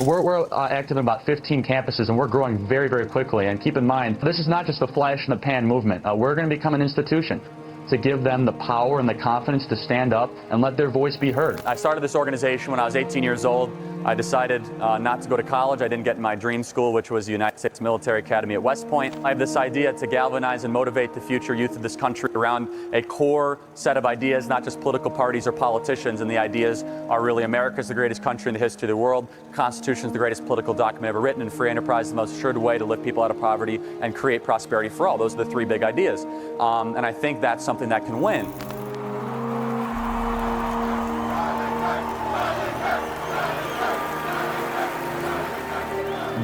We're active in about 15 campuses, and we're growing very, very quickly. And keep in mind, this is not just a flash in the pan movement. We're going to become an institution to give them the power and the confidence to stand up and let their voice be heard. I started this organization when I was 18 years old. I decided not to go to college. I didn't get in my dream school, which was the United States Military Academy at West Point. I have this idea to galvanize and motivate the future youth of this country around a core set of ideas, not just political parties or politicians. And the ideas are really America's the greatest country in the history of the world. The Constitution is the greatest political document ever written, and free enterprise is the most assured way to lift people out of poverty and create prosperity for all. Those are the three big ideas. And I think that's something that can win.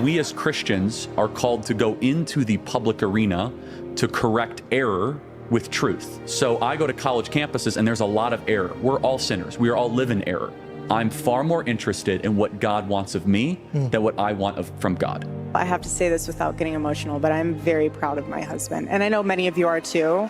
We as Christians are called to go into the public arena to correct error with truth. So I go to college campuses and there's a lot of error. We're all sinners. We all live in error. I'm far more interested in what God wants of me than what I want from God. I have to say this without getting emotional, but I'm very proud of my husband. And I know many of you are too.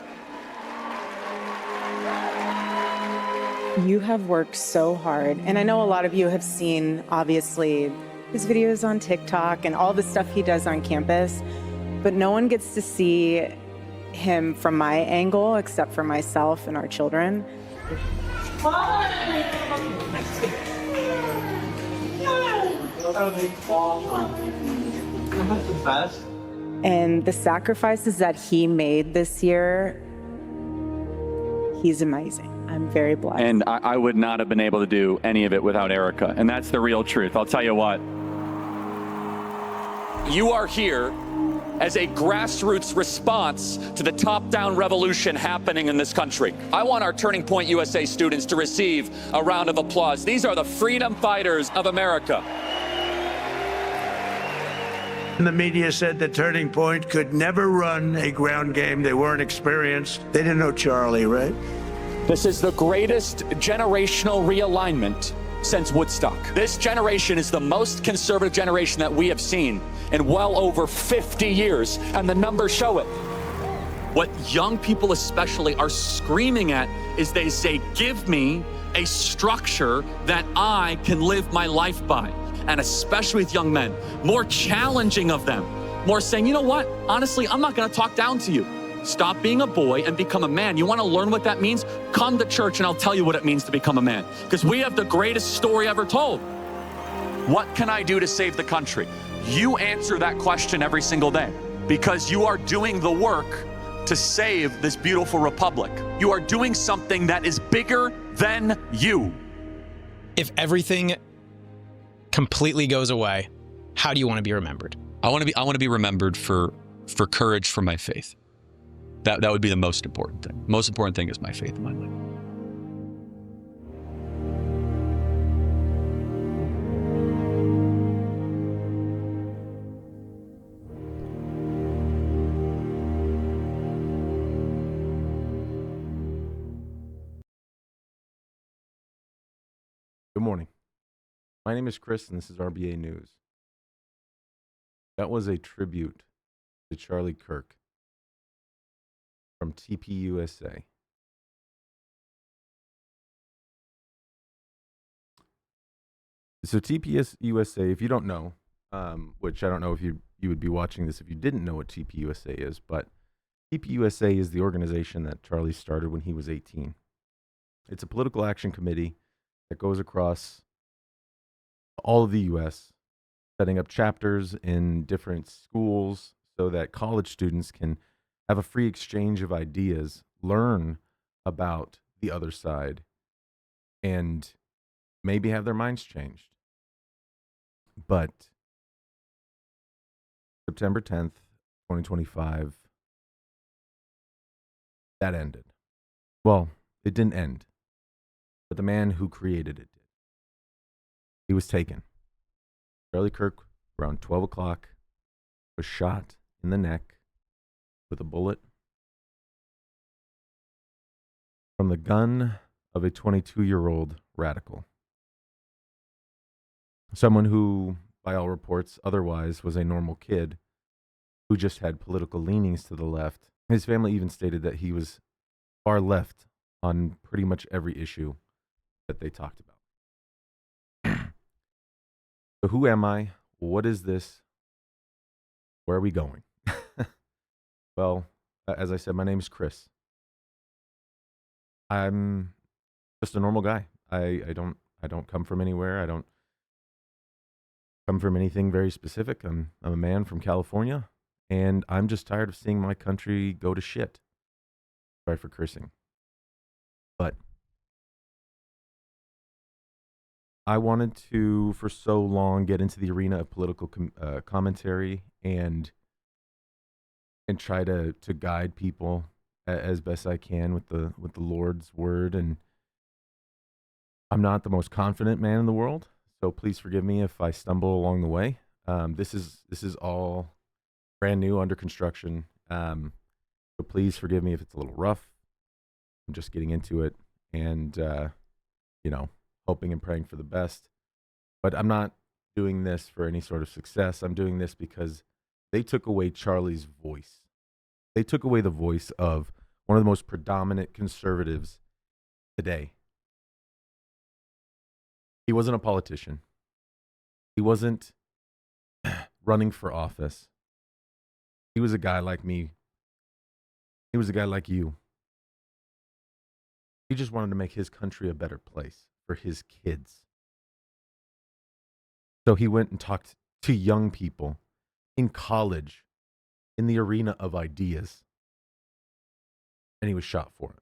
You have worked so hard. And I know a lot of you have seen, obviously, his videos on TikTok and all the stuff he does on campus, but no one gets to see him from my angle except for myself and our children. And the sacrifices that he made this year, he's amazing. I'm very blessed. And I would not have been able to do any of it without Erica. And that's the real truth. I'll tell you what. You are here as a grassroots response to the top-down revolution happening in this country. I want our Turning Point USA students to receive a round of applause. These are the freedom fighters of America. And the media said that Turning Point could never run a ground game. They weren't experienced. They didn't know Charlie, right? This is the greatest generational realignment since Woodstock. This generation is the most conservative generation that we have seen in well over 50 years, and the numbers show it. What young people especially are screaming at is they say, give me a structure that I can live my life by. And especially with young men, more challenging of them, more saying, you know what, honestly, I'm not gonna talk down to you. Stop being a boy and become a man. You wanna learn what that means? Come to church and I'll tell you what it means to become a man. Because we have the greatest story ever told. What can I do to save the country? You answer that question every single day because you are doing the work to save this beautiful republic. You are doing something that is bigger than you. If everything completely goes away, how do you want to be remembered? I want to be remembered for courage for my faith. That would be the most important thing. Most important thing is my faith in my life. Good morning. My name is Chris, and this is RBA News. That was a tribute to Charlie Kirk from TPUSA. So TPUSA, if you don't know, which I don't know if you would be watching this if you didn't know what TPUSA is, but TPUSA is the organization that Charlie started when he was 18. It's a political action committee that goes across all of the U.S., setting up chapters in different schools so that college students can have a free exchange of ideas, learn about the other side, and maybe have their minds changed. But September 10th, 2025, that ended. Well, it didn't end, but the man who created it did. He was taken. Charlie Kirk, around 12 o'clock, was shot in the neck with a bullet from the gun of a 22-year-old radical. Someone who, by all reports, otherwise was a normal kid who just had political leanings to the left. His family even stated that he was far left on pretty much every issue that they talked about. So who am I? What is this? Where are we going? Well, as I said, my name is Chris. I'm just a normal guy. I don't come from anywhere. I don't come from anything very specific. I'm a man from California, and I'm just tired of seeing my country go to shit. Sorry for cursing. But I wanted to, for so long, get into the arena of political commentary and try to guide people as best I can with the Lord's word. And I'm not the most confident man in the world, so please forgive me if I stumble along the way. This is all brand new, under construction. So please forgive me if it's a little rough. I'm just getting into it, and hoping and praying for the best. But I'm not doing this for any sort of success. I'm doing this because they took away Charlie's voice. They took away the voice of one of the most predominant conservatives today. He wasn't a politician. He wasn't running for office. He was a guy like me. He was a guy like you. He just wanted to make his country a better place for his kids. So he went and talked to young people in college, in the arena of ideas, and he was shot for it.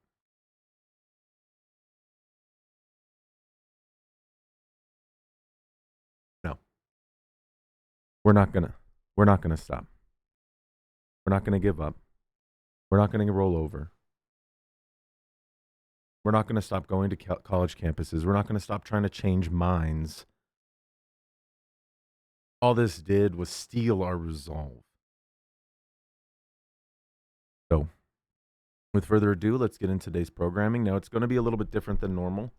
No, we're not gonna stop. We're not gonna give up. We're not gonna roll over. We're not gonna stop going to college campuses. We're not gonna stop trying to change minds. All this did was steal our resolve. So, with further ado, let's get into today's programming. Now, it's going to be a little bit different than normal.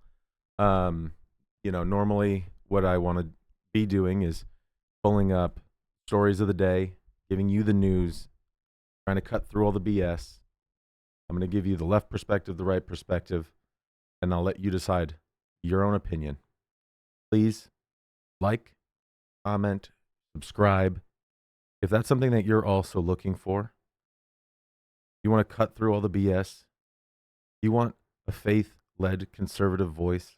Normally what I want to be doing is pulling up stories of the day, giving you the news, trying to cut through all the BS. I'm going to give you the left perspective, the right perspective, and I'll let you decide your own opinion. Please like, comment, subscribe. If that's something that you're also looking for, you want to cut through all the BS, you want a faith-led conservative voice.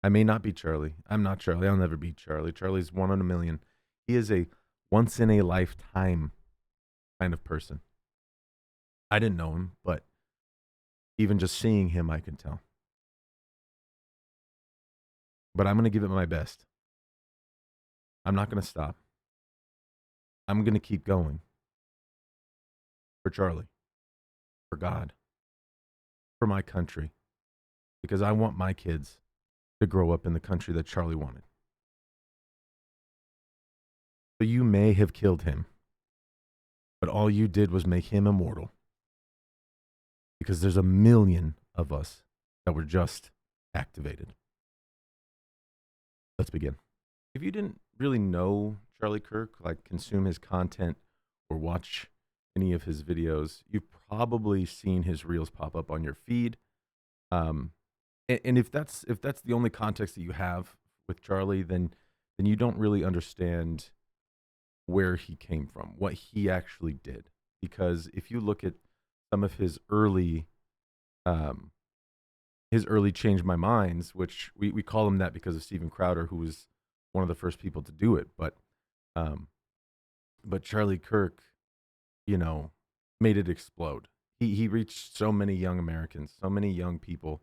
I may not be Charlie. I'm not Charlie. I'll never be Charlie. Charlie's one in a million. He is a once-in-a-lifetime kind of person. I didn't know him, but even just seeing him, I can tell. But I'm going to give it my best. I'm not going to stop. I'm going to keep going. For Charlie. For God. For my country. Because I want my kids to grow up in the country that Charlie wanted. So you may have killed him, but all you did was make him immortal. Because there's a million of us that were just activated. Let's begin. If you didn't really know Charlie Kirk, like consume his content or watch any of his videos, you've probably seen his reels pop up on your feed. And if that's the only context that you have with Charlie, then you don't really understand where he came from, what he actually did. Because if you look at some of his early Change My Minds, which we call him that because of Steven Crowder, who was one of the first people to do it. But Charlie Kirk, made it explode. He reached so many young Americans, so many young people,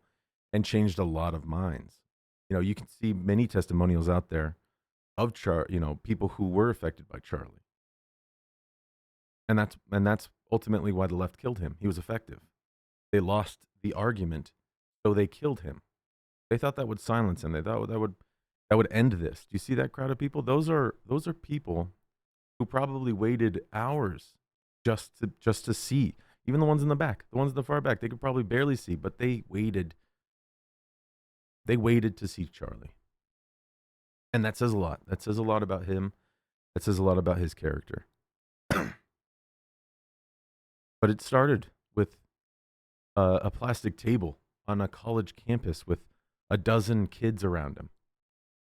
and changed a lot of minds. You can see many testimonials out there of people who were affected by Charlie. And that's ultimately why the left killed him. He was effective. They lost the argument, so they killed him. They thought that would silence him. They thought that would end this. Do you see that crowd of people? Those are people who probably waited hours just to see. Even the ones in the back, the ones in the far back, they could probably barely see, but they waited. They waited to see Charlie. And that says a lot. That says a lot about him. That says a lot about his character. But it started with a plastic table on a college campus with a dozen kids around him.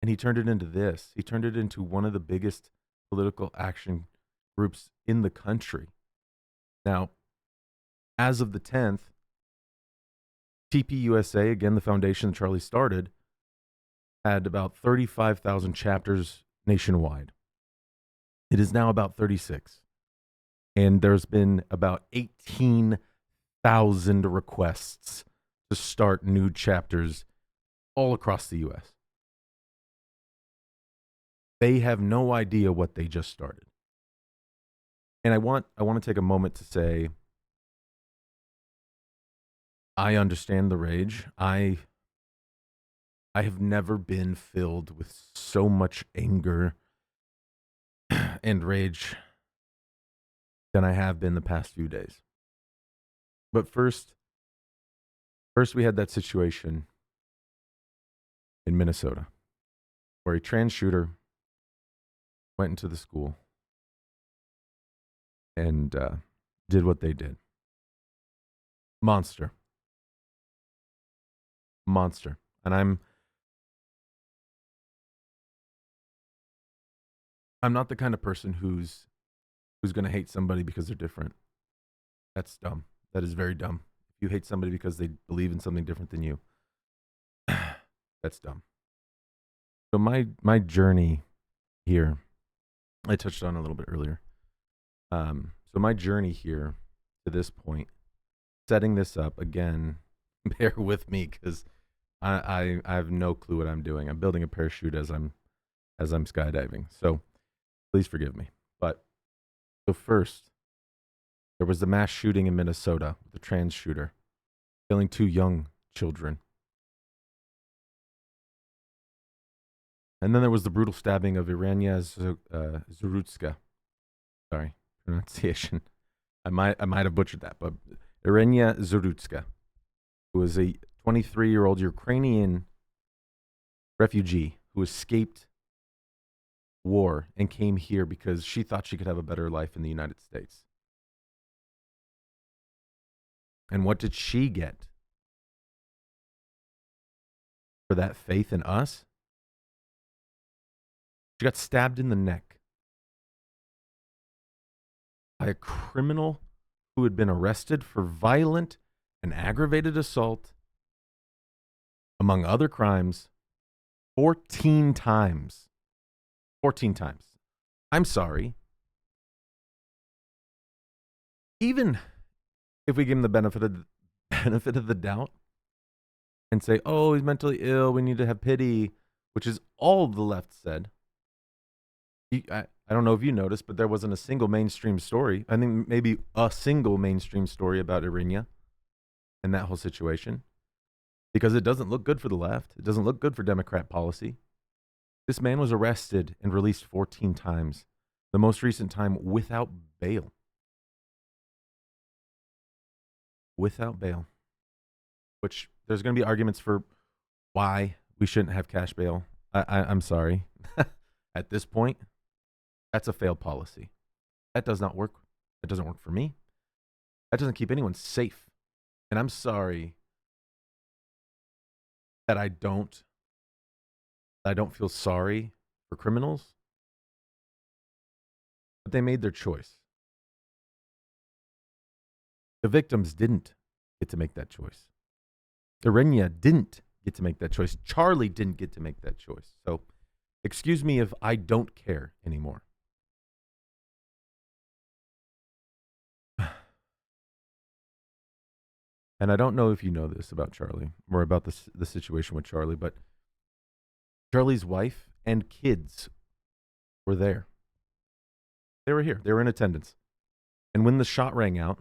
And he turned it into this. He turned it into one of the biggest political action groups in the country. Now, as of the 10th, TPUSA, again, the foundation that Charlie started, had about 35,000 chapters nationwide. It is now about 36. And there's been about 18,000 requests to start new chapters all across the U.S. They have no idea what they just started. And I want to take a moment to say, I understand the rage. I have never been filled with so much anger and rage than I have been the past few days. But first we had that situation in Minnesota where a trans shooter went into the school and did what they did. Monster. And I'm not the kind of person who's going to hate somebody because they're different. That's dumb. That is very dumb. If you hate somebody because they believe in something different than you, that's dumb. So my journey here, I touched on a little bit earlier. So my journey here to this point, setting this up again, bear with me because I have no clue what I'm doing. I'm building a parachute as I'm skydiving. So please forgive me. But so first, there was the mass shooting in Minnesota with the trans shooter, killing 2 young children. And then there was the brutal stabbing of Irania Zurutska. Sorry, pronunciation. I might have butchered that, but Irenia Zurutska, who was a 23-year-old Ukrainian refugee who escaped war and came here because she thought she could have a better life in the United States. And what did she get for that faith in us? She got stabbed in the neck by a criminal who had been arrested for violent and aggravated assault, among other crimes, 14 times. 14 times. I'm sorry. Even if we give him the benefit of the doubt and say, oh, he's mentally ill, we need to have pity, which is all the left said. I don't know if you noticed, but there wasn't a single mainstream story. I think maybe a single mainstream story about Irina and that whole situation, because it doesn't look good for the left. It doesn't look good for Democrat policy. This man was arrested and released 14 times, the most recent time without bail. Without bail. Which there's going to be arguments for why we shouldn't have cash bail. I'm sorry. At this point, that's a failed policy. That does not work. It doesn't work for me. That doesn't keep anyone safe. And I'm sorry that I don't feel sorry for criminals. But they made their choice. The victims didn't get to make that choice. Irina didn't get to make that choice. Charlie didn't get to make that choice. So excuse me if I don't care anymore. And I don't know if you know this about Charlie or about the situation with Charlie, but Charlie's wife and kids were there. They were here. They were in attendance. And when the shot rang out,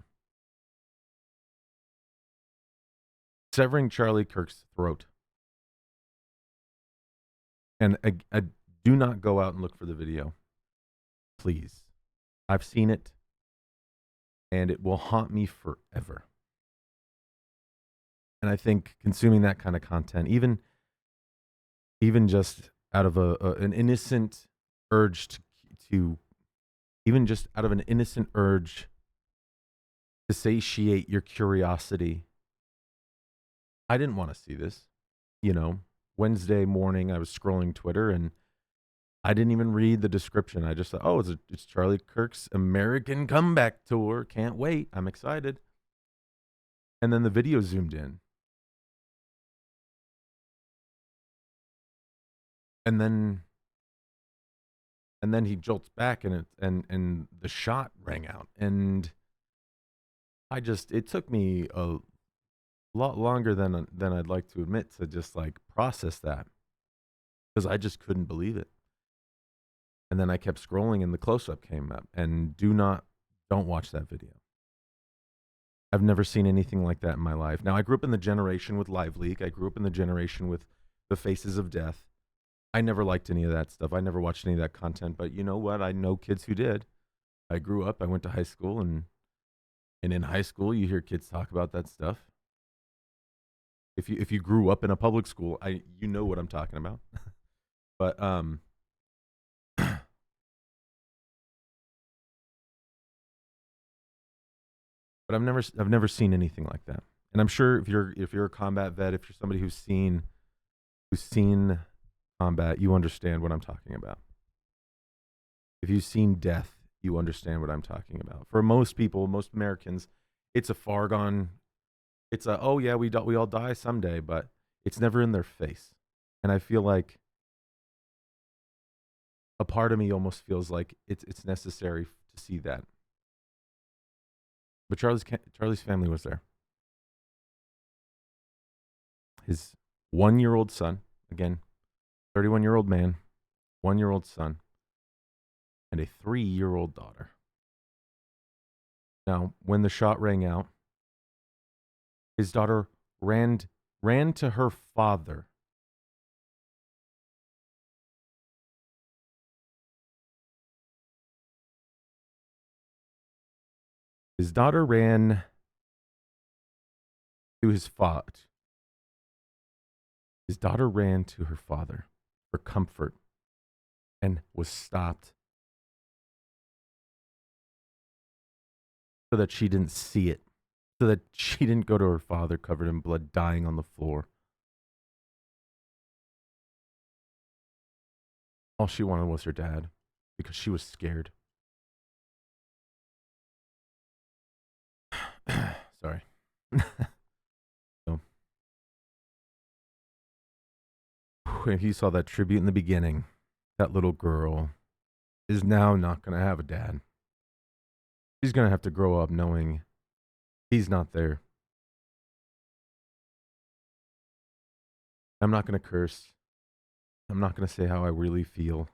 severing Charlie Kirk's throat. And I do not go out and look for the video. Please. I've seen it, and it will haunt me forever. And I think consuming that kind of content, even just out of an innocent urge to satiate your curiosity. I didn't want to see this, Wednesday morning, I was scrolling Twitter and I didn't even read the description. I just thought, oh, it's Charlie Kirk's American Comeback Tour. Can't wait. I'm excited. And then the video zoomed in. And then he jolts back and the shot rang out. And it took me a lot longer than I'd like to admit to just like process that, because I just couldn't believe it. And then I kept scrolling and the close-up came up, and don't watch that video. I've never seen anything like that in my life. Now, I grew up in the generation with Live Leak. I grew up in the generation with The Faces of Death. I never liked any of that stuff. I never watched any of that content, but you know what? I know kids who did. I grew up, I went to high school, and in high school, you hear kids talk about that stuff. If you grew up in a public school, you know what I'm talking about. But but I've never seen anything like that. And I'm sure if you're a combat vet, if you're somebody who's seen combat, you understand what I'm talking about. If you've seen death, you understand what I'm talking about. For most people, most Americans, it's a far gone. It's a, oh yeah, we all die someday, but it's never in their face. And I feel like a part of me almost feels like it's necessary to see that. But Charlie's family was there. His 1-year-old son, again, 31-year-old man, 1-year-old son, and a 3-year-old daughter. Now, when the shot rang out, his daughter ran to her father. His daughter ran to his father. His daughter ran to her father for comfort and was stopped so that she didn't see it, so that she didn't go to her father covered in blood, dying on the floor. All she wanted was her dad because she was scared. Sorry. So, if you saw that tribute in the beginning, that little girl is now not going to have a dad. She's going to have to grow up knowing he's not there. I'm not going to curse. I'm not going to say how I really feel,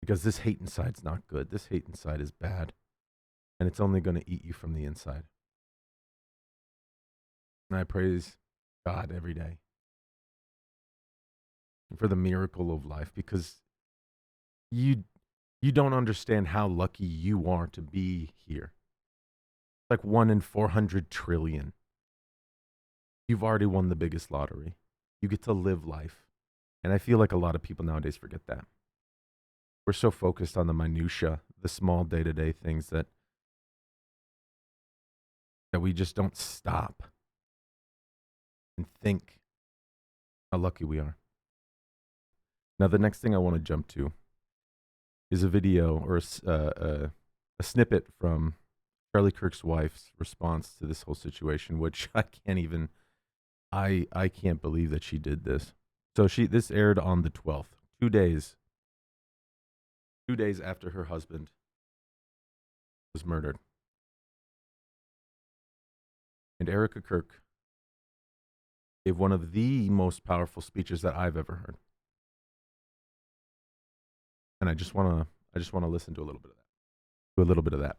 because this hate inside's not good. This hate inside is bad, and it's only going to eat you from the inside. And I praise God every day for the miracle of life, because you don't understand how lucky you are to be here. Like 1 in 400 trillion. You've already won the biggest lottery. You get to live life. And I feel like a lot of people nowadays forget that. We're so focused on the minutia, the small day-to-day things that we just don't stop and think how lucky we are. Now, the next thing I want to jump to is a video or a snippet from Charlie Kirk's wife's response to this whole situation, which I can't believe that she did this. So this aired on the 12th, 2 days after her husband was murdered. And Erica Kirk gave one of the most powerful speeches that I've ever heard. And I just want to listen to a little bit of that.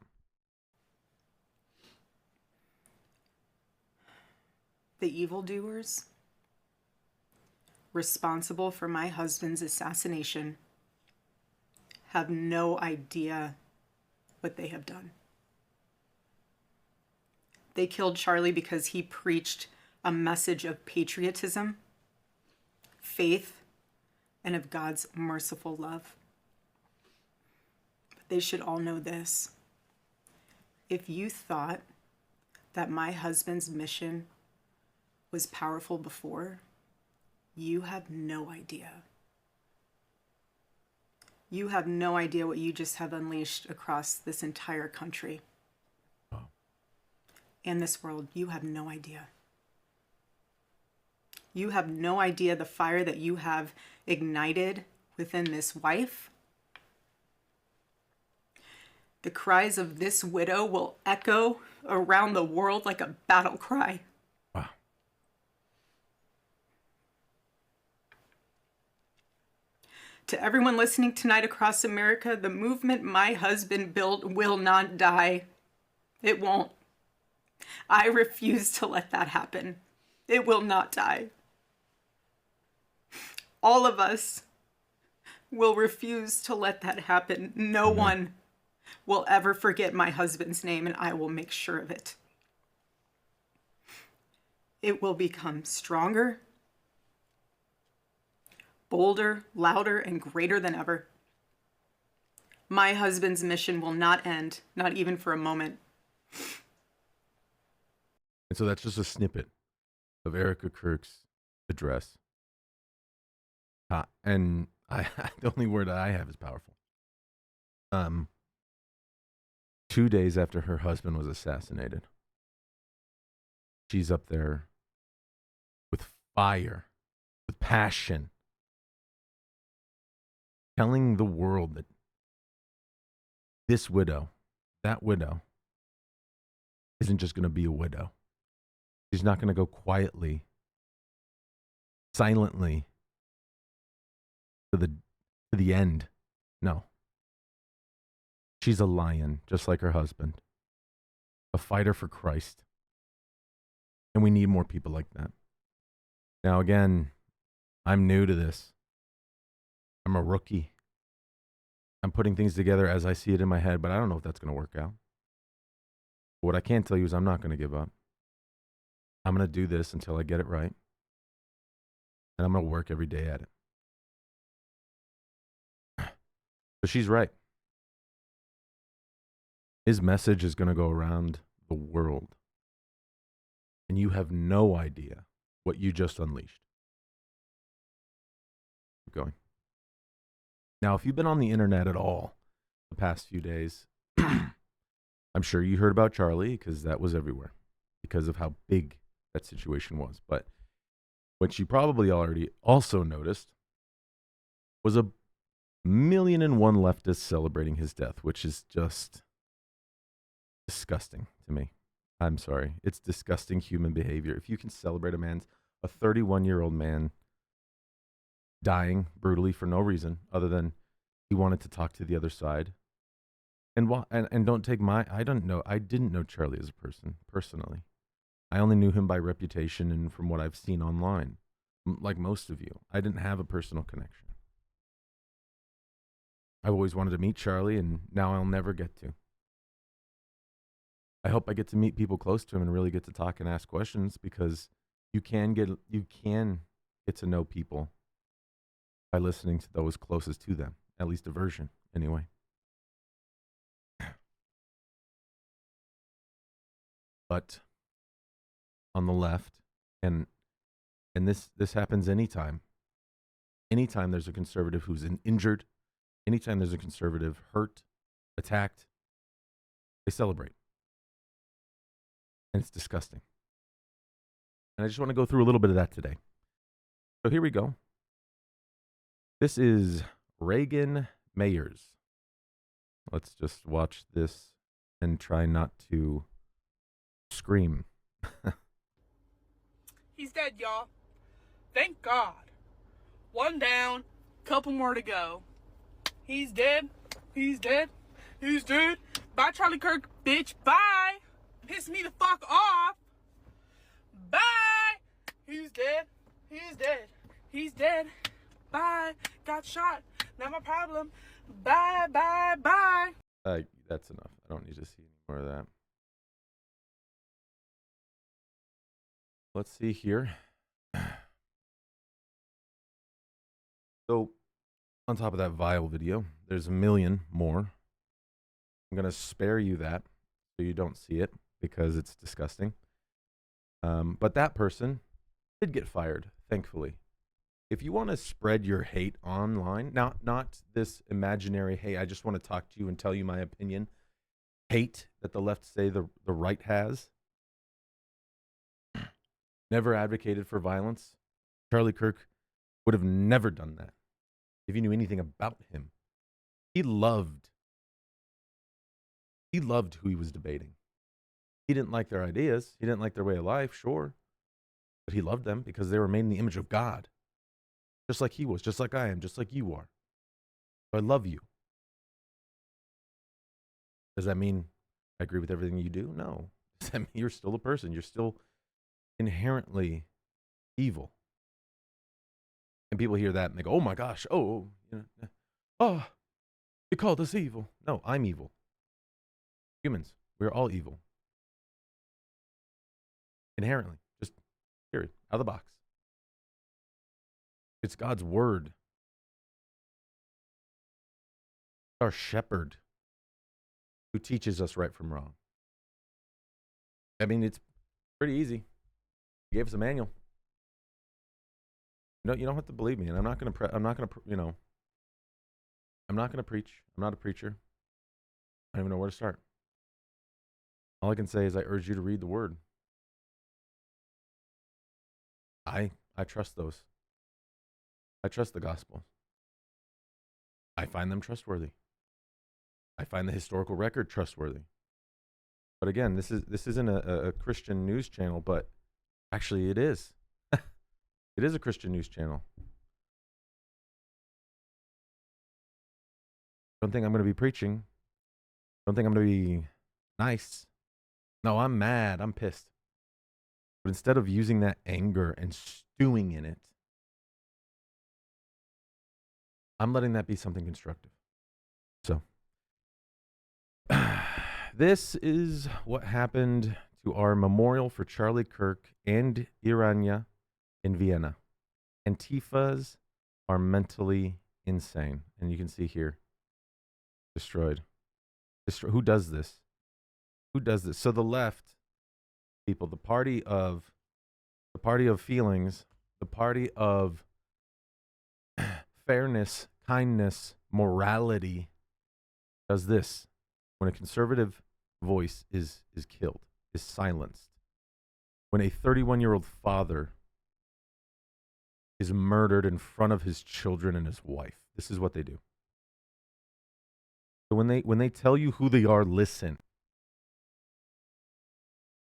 The evildoers responsible for my husband's assassination have no idea what they have done. They killed Charlie because he preached a message of patriotism, faith, and of God's merciful love. But they should all know this. If you thought that my husband's mission was powerful before, You have no idea. You have no idea what you just have unleashed across this entire country. Wow. And this world. You have no idea. You have no idea the fire that you have ignited within this wife. The cries of this widow will echo around the world like a battle cry. Wow. To everyone listening tonight across America, the movement my husband built will not die. It won't. I refuse to let that happen. It will not die. All of us will refuse to let that happen. No one will ever forget my husband's name, and I will make sure of it. It will become stronger, bolder, louder, and greater than ever. My husband's mission will not end, not even for a moment. And so that's just a snippet of Erica Kirk's address. And the only word I have is powerful. 2 days after her husband was assassinated, she's up there with fire, with passion, telling the world that this widow, that widow, isn't just going to be a widow. She's not going to go quietly, silently to the end. No. She's a lion, just like her husband, a fighter for Christ. And we need more people like that. Now, again, I'm new to this. I'm a rookie. I'm putting things together as I see it in my head, but I don't know if that's going to work out. But what I can tell you is I'm not going to give up. I'm going to do this until I get it right. And I'm going to work every day at it. So she's right. His message is going to go around the world. And you have no idea what you just unleashed. Keep going. Now, if you've been on the internet at all the past few days, I'm sure you heard about Charlie because that was everywhere because of how big that situation was. But what you probably already also noticed was 1,000,001 leftists celebrating his death, which is just disgusting to me. I'm sorry. It's disgusting human behavior. If you can celebrate a 31-year-old man dying brutally for no reason other than he wanted to talk to the other side. And don't take I didn't know Charlie as a person personally. I only knew him by reputation and from what I've seen online. Like most of you, I didn't have a personal connection. I've always wanted to meet Charlie, and now I'll never get to. I hope I get to meet people close to him and really get to talk and ask questions because you can get to know people by listening to those closest to them, at least a version anyway. But on the left, and this happens anytime there's a conservative who's injured, anytime there's a conservative hurt, attacked, they celebrate. And it's disgusting. And I just want to go through a little bit of that today. So here we go. This is Reagan Mayers. Let's just watch this and try not to scream. He's dead, y'all. Thank God. One down, couple more to go. He's dead. He's dead. He's dead. Bye, Charlie Kirk, bitch. Bye. Piss me the fuck off. Bye. He's dead. He's dead. He's dead. Bye. Got shot. Not my problem. Bye, bye, bye. That's enough. I don't need to see any more of that. Let's see here. So, on top of that vile video, there's 1 million more. I'm going to spare you that so you don't see it because it's disgusting. But that person did get fired, thankfully. if you want to spread your hate online, not this imaginary, hey, I just want to talk to you and tell you my opinion, hate that the left say the right has, never advocated for violence. Charlie Kirk would have never done that if you knew anything about him. He loved who he was debating. He didn't like their ideas. He didn't like their way of life, sure. But he loved them because they were made in the image of God. Just like he was, just like I am, just like you are. So I love you. Does that mean I agree with everything you do? No. Does that mean you're still a person? You're still inherently evil. And people hear that and they go, oh my gosh, oh, you called us evil. No, I'm evil. Humans, we're all evil. Inherently, just period, out of the box. It's God's word. Our shepherd who teaches us right from wrong. I mean, it's pretty easy. He gave us a manual. No, you don't have to believe me, and I'm not going to preach. I'm not going to preach. I'm not a preacher. I don't even know where to start. All I can say is I urge you to read the word. I trust those. I trust the gospel. I find them trustworthy. I find the historical record trustworthy. But again, this isn't a Christian news channel, but actually it is. It is a Christian news channel. Don't think I'm going to be preaching. Don't think I'm going to be nice. No, I'm mad. I'm pissed. But instead of using that anger and stewing in it, I'm letting that be something constructive. So, this is what happened to our memorial for Charlie Kirk and Irania in Vienna. Antifas are mentally insane. And you can see here, destroyed. Who does this? Who does this? So the left people, the party of feelings, the party of fairness, kindness, morality, does this when a conservative voice is killed, is silenced. When a 31-year-old father is murdered in front of his children and his wife, this is what they do. So when they tell you who they are, listen.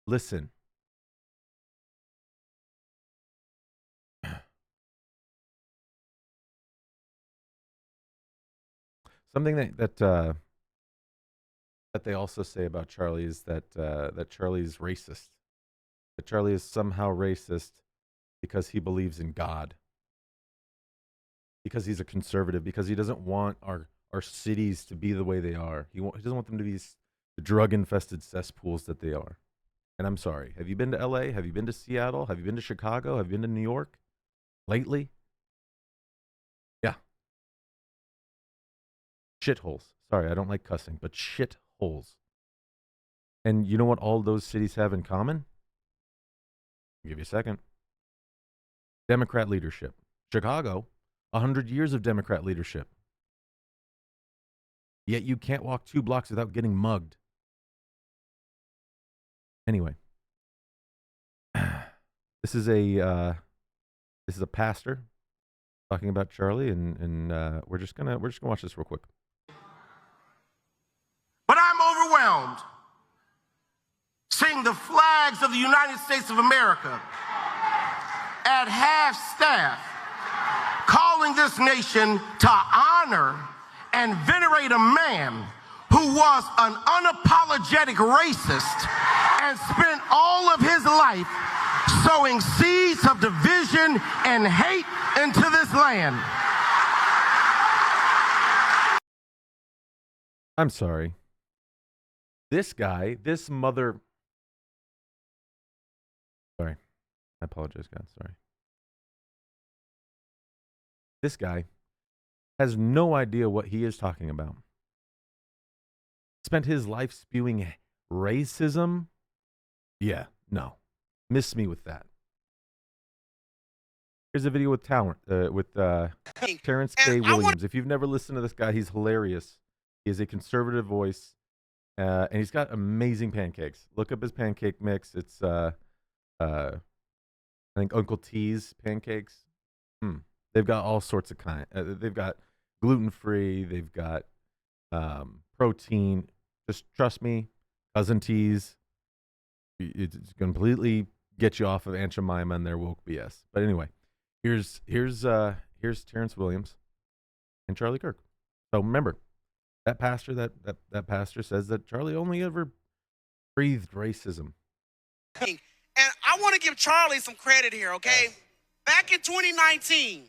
Listen. Something that they also say about Charlie is that Charlie's racist. That Charlie is somehow racist because he believes in God. Because he's a conservative. Because he doesn't want our cities to be the way they are. He doesn't want them to be the drug-infested cesspools that they are. And I'm sorry. Have you been to LA? Have you been to Seattle? Have you been to Chicago? Have you been to New York lately? Yeah. Shitholes. Sorry, I don't like cussing, but shitholes. And you know what all those cities have in common? I'll give you a second. Democrat leadership. Chicago, 100 years of Democrat leadership. Yet you can't walk 2 blocks without getting mugged. Anyway, this is a pastor talking about Charlie, and we're just gonna watch this real quick. But I'm overwhelmed seeing the flags of the United States of America at half-staff, calling this nation to honor and venerate a man who was an unapologetic racist and spent all of his life sowing seeds of division and hate into this land. I'm sorry. This guy, this mother... Sorry. I apologize, God. Sorry. This guy has no idea what he is talking about. Spent his life spewing racism? Yeah, no. Miss me with that. Here's a video with Terrence K. Williams. If you've never listened to this guy, he's hilarious. He has a conservative voice, and he's got amazing pancakes. Look up his pancake mix. It's I think Uncle T's pancakes. They've got all sorts of they've got gluten-free. They've got protein. Just trust me, Cousin T's. It's completely get you off of Aunt Jemima and their woke BS. But anyway, here's Terrence Williams and Charlie Kirk. So remember, that pastor that pastor says that Charlie only ever breathed racism. And I want to give Charlie some credit here, okay? Back in 2019,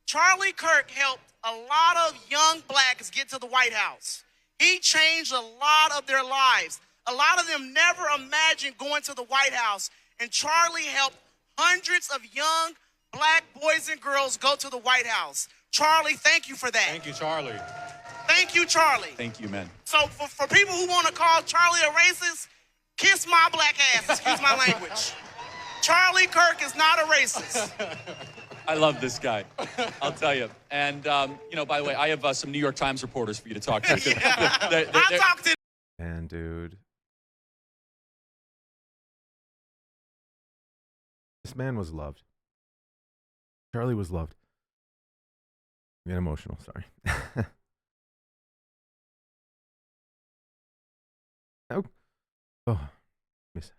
Charlie Kirk helped a lot of young blacks get to the White House. He changed a lot of their lives. A lot of them never imagined going to the White House, and Charlie helped hundreds of young black boys and girls go to the White House. Charlie, thank you for that. Thank you, Charlie. Thank you, Charlie. Thank you, man. So for people who want to call Charlie a racist, kiss my black ass, excuse my language. Charlie Kirk is not a racist. I love this guy. I'll tell you. And, by the way, I have some New York Times reporters for you to talk to. I'll talk to And, dude, this man was loved. Charlie was loved. I'm getting emotional, sorry. Miss.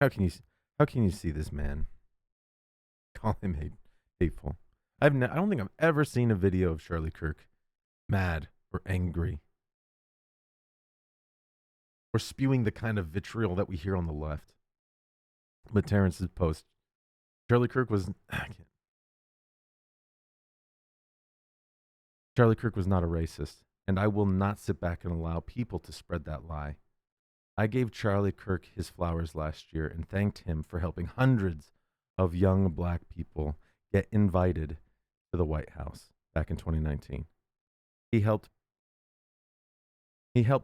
How can you see this man? Call him hateful. I don't think I've ever seen a video of Charlie Kirk mad or angry or spewing the kind of vitriol that we hear on the left. But Terrence's post, Charlie Kirk was not a racist, and I will not sit back and allow people to spread that lie. I gave Charlie Kirk his flowers last year and thanked him for helping hundreds of young black people get invited to the White House back in 2019. He helped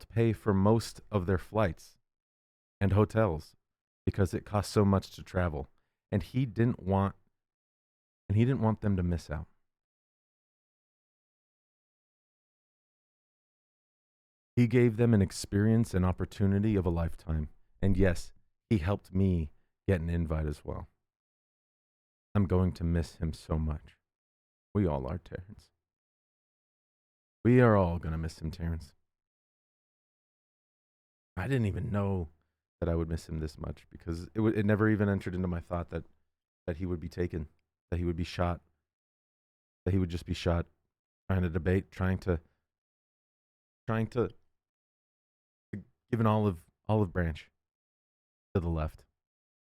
pay for most of their flights and hotels because it cost so much to travel, and he didn't want them to miss out. He gave them an experience and opportunity of a lifetime. And yes, he helped me get an invite as well. I'm going to miss him so much. We all are, Terrence. We are all going to miss him, Terrence. I didn't even know that I would miss him this much because it never even entered into my thought that he would be taken, that he would be shot, that he would just be shot, trying to debate, trying to give an olive branch to the left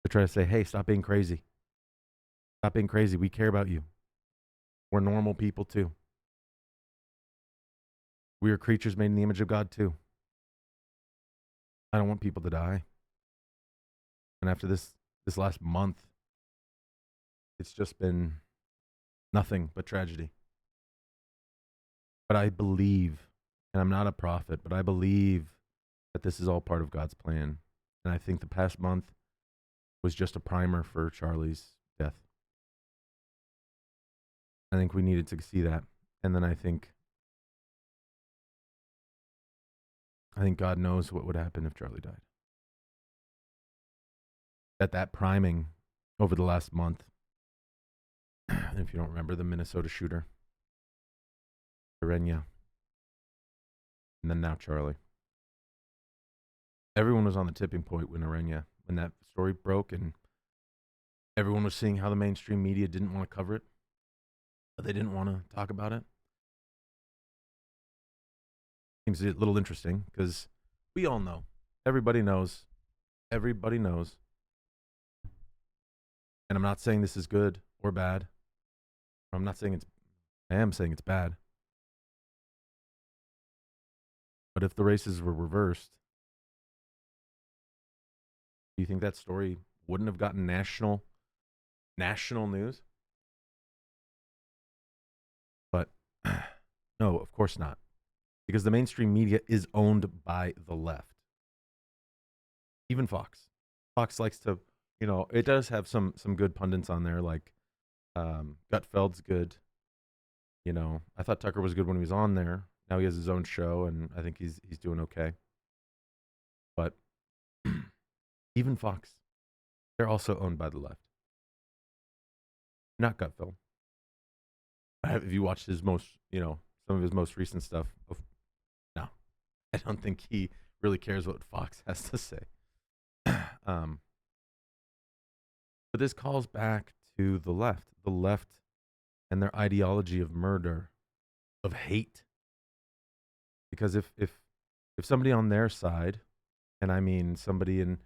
to try to say, hey, stop being crazy. Stop being crazy. We care about you. We're normal people too. We are creatures made in the image of God too. I don't want people to die. And after this last month, it's just been nothing but tragedy. But I believe, and I'm not a prophet, but I believe that this is all part of God's plan. And I think the past month was just a primer for Charlie's death. I think we needed to see that. And then I think God knows what would happen if Charlie died. That priming over the last month, if you don't remember, the Minnesota shooter, Arenya, and then now Charlie. Everyone was on the tipping point when that story broke, and everyone was seeing how the mainstream media didn't want to cover it, but they didn't want to talk about it. Seems a little interesting because we all know, everybody knows, and I'm not saying this is good or bad. I am saying it's bad. But if the races were reversed, do you think that story wouldn't have gotten national news? But no, of course not. Because the mainstream media is owned by the left. Even Fox. Fox likes to, it does have some good pundits on there, like Gutfeld's good. I thought Tucker was good when he was on there. Now he has his own show, and I think he's doing okay. But even Fox, they're also owned by the left. Not Gutfeld. Have you watched his most, some of his most recent stuff? No, I don't think he really cares what Fox has to say. But this calls back to the left and their ideology of murder, of hate. Because if somebody on their side, and I mean somebody in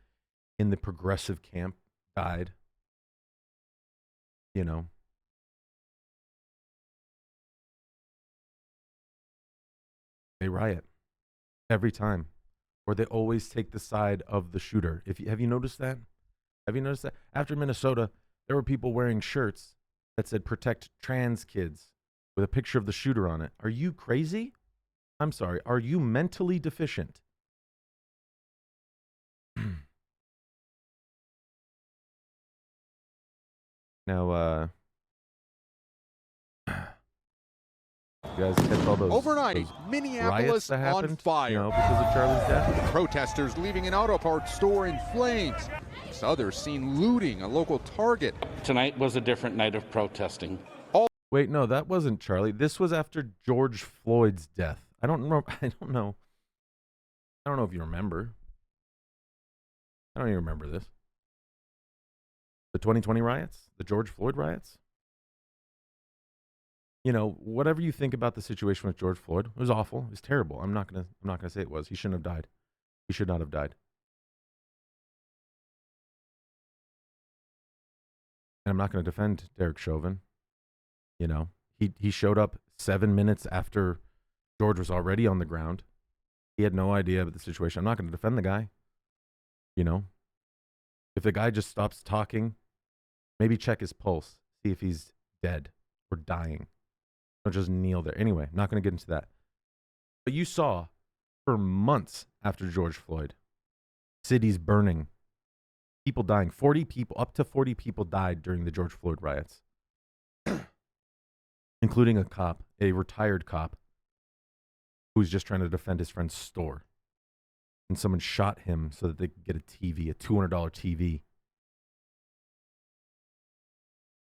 the progressive camp died, they riot every time, or they always take the side of the shooter. Have you noticed that? Have you noticed that? After Minnesota, there were people wearing shirts that said "Protect Trans Kids" with a picture of the shooter on it. Are you crazy? I'm sorry. Are you mentally deficient? Now, you guys catch all those overnight, those Minneapolis that happened, on fire because of Charlie's death? Protesters leaving an auto parts store in flames. Others seen looting a local Target. Tonight was a different night of protesting. Wait, no, that wasn't Charlie. This was after George Floyd's death. I don't know. I don't know if you remember. I don't even remember this. The 2020 riots, the George Floyd riots. Whatever you think about the situation with George Floyd, it was awful. It was terrible. I'm not gonna say it was. He shouldn't have died. He should not have died. And I'm not going to defend Derek Chauvin. He showed up 7 minutes after George was already on the ground. He had no idea about the situation. I'm not going to defend the guy. If the guy just stops talking, maybe check his pulse, see if he's dead or dying. Don't just kneel there. Anyway, I'm not going to get into that. But you saw for months after George Floyd, cities burning, people dying. Up to 40 people died during the George Floyd riots, including a cop, a retired cop, who was just trying to defend his friend's store. And someone shot him so that they could get a TV, a $200 TV.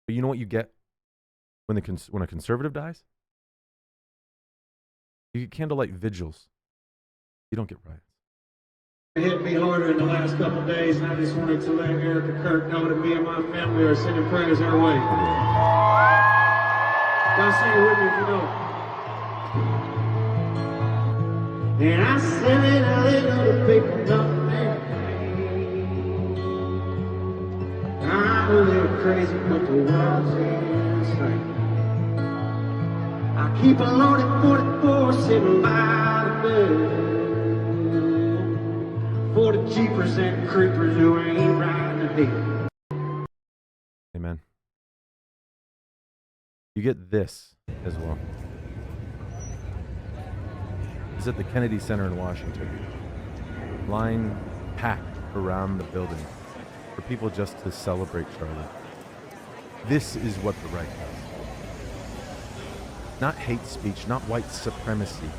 But you know what you get when a conservative dies? You get candlelight vigils. You don't get riots. It hit me harder in the last couple of days, and I just wanted to let Eric and Kirk know that me and my family are sending prayers our way. Y'all sing it with me if you know. And I said it a little people nothing. I'm a little crazy, but the world's insane. I keep a loaded 44 sitting by the bed for the jeepers and creepers who ain't riding ahead. Amen. You get this as well. It's at the Kennedy Center in Washington. Line packed around the building for people just to celebrate Charlie. This is what the right does. Not hate speech, not white supremacy.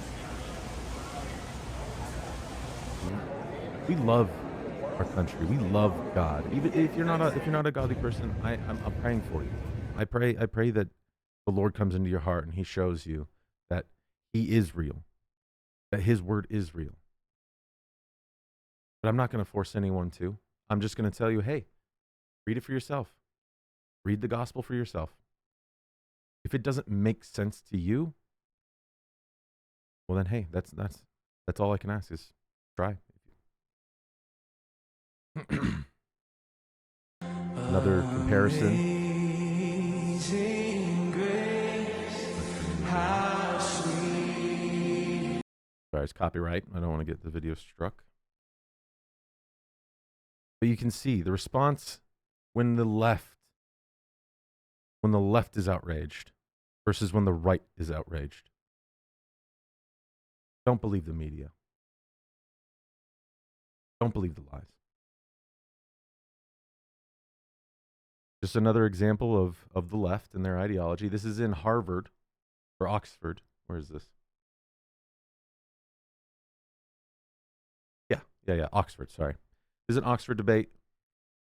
We love our country. We love God. Even if you're not a godly person, I'm praying for you. I pray that the Lord comes into your heart and He shows you that He is real, that His word is real. But I'm not going to force anyone to. I'm just going to tell you, hey, read it for yourself. Read the gospel for yourself. If it doesn't make sense to you, well then, hey, that's all I can ask is try. Another comparison. Sorry, it's copyright. I don't want to get the video struck. But you can see the response when the left is outraged versus when the right is outraged. Don't believe the media. Don't believe the lies. Just another example of the left and their ideology. This is in Harvard or Oxford. Where is this? Yeah, Oxford, sorry. This is an Oxford debate.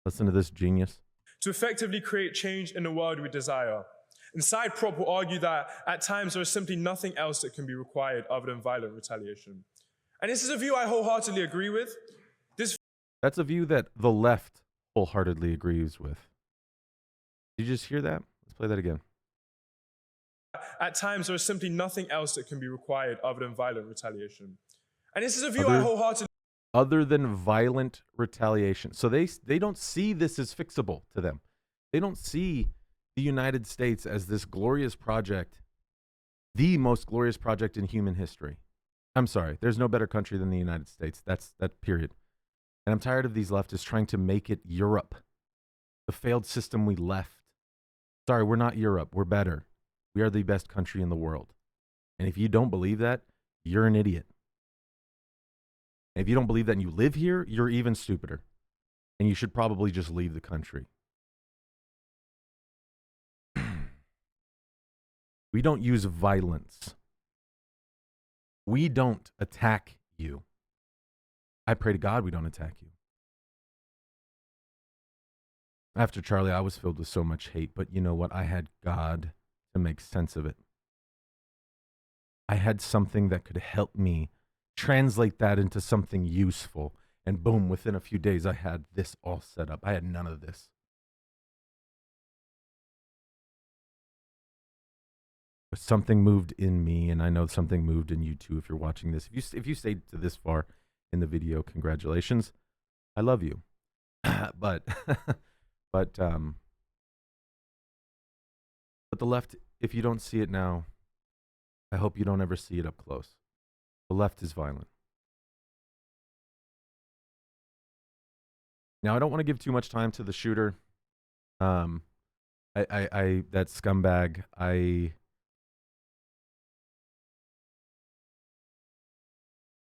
Listen to this genius. To effectively create change in the world we desire. And side prop will argue that at times there is simply nothing else that can be required other than violent retaliation. And this is a view I wholeheartedly agree with. That's a view that the left wholeheartedly agrees with. Did you just hear that? Let's play that again. At times there is simply nothing else that can be required other than violent retaliation. And this is a view I wholeheartedly... Other than violent retaliation. So they don't see this as fixable to them. They don't see the United States as this glorious project, the most glorious project in human history. I'm sorry, there's no better country than the United States. That's period. And I'm tired of these leftists trying to make it Europe, the failed system we left. Sorry, we're not Europe. We're better. We are the best country in the world. And if you don't believe that, you're an idiot. And if you don't believe that and you live here, you're even stupider. And you should probably just leave the country. We don't use violence. We don't attack you. I pray to God we don't attack you. After Charlie, I was filled with so much hate, but you know what? I had God to make sense of it. I had something that could help me translate that into something useful. And boom, within a few days, I had this all set up. I had none of this. But something moved in me, and I know something moved in you too if you're watching this. If you stayed to this far in the video, congratulations. I love you. but the left, if you don't see it now, I hope you don't ever see it up close. The left is violent. Now, I don't want to give too much time to the shooter. That scumbag.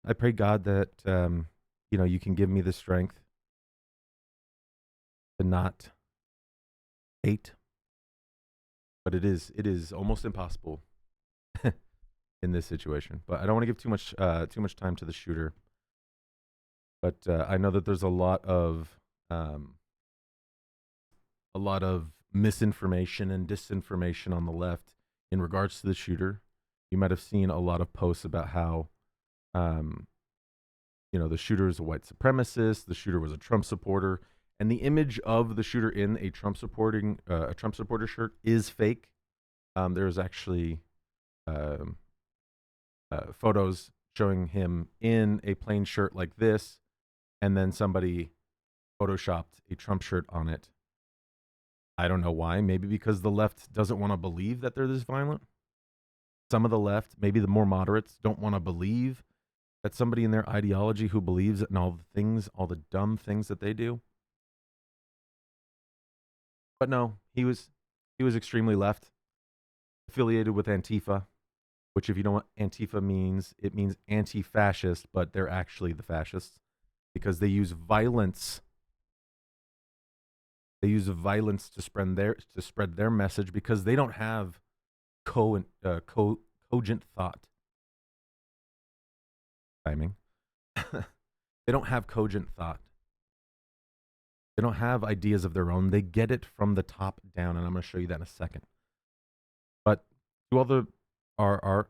I pray God that you can give me the strength to not hate, but it is almost impossible in this situation. But I don't want to give too much time to the shooter. But I know that there's a lot of misinformation and disinformation on the left in regards to the shooter. You might have seen a lot of posts about how the shooter is a white supremacist, the shooter was a Trump supporter, and the image of the shooter in a Trump supporter shirt is fake. There's actually photos showing him in a plain shirt like this, and then somebody photoshopped a Trump shirt on it. I don't know why. Maybe because the left doesn't want to believe that they're this violent. Some of the left, maybe the more moderates, don't want to believe that somebody in their ideology who believes in all the dumb things that they do. But no, he was extremely left, affiliated with Antifa, which if you know what Antifa means, it means anti-fascist, but they're actually the fascists because they use violence. They use violence to spread their message because they don't have cogent thought. Timing. They don't have cogent thought. They don't have ideas of their own. They get it from the top down, and I'm going to show you that in a second. But to all the are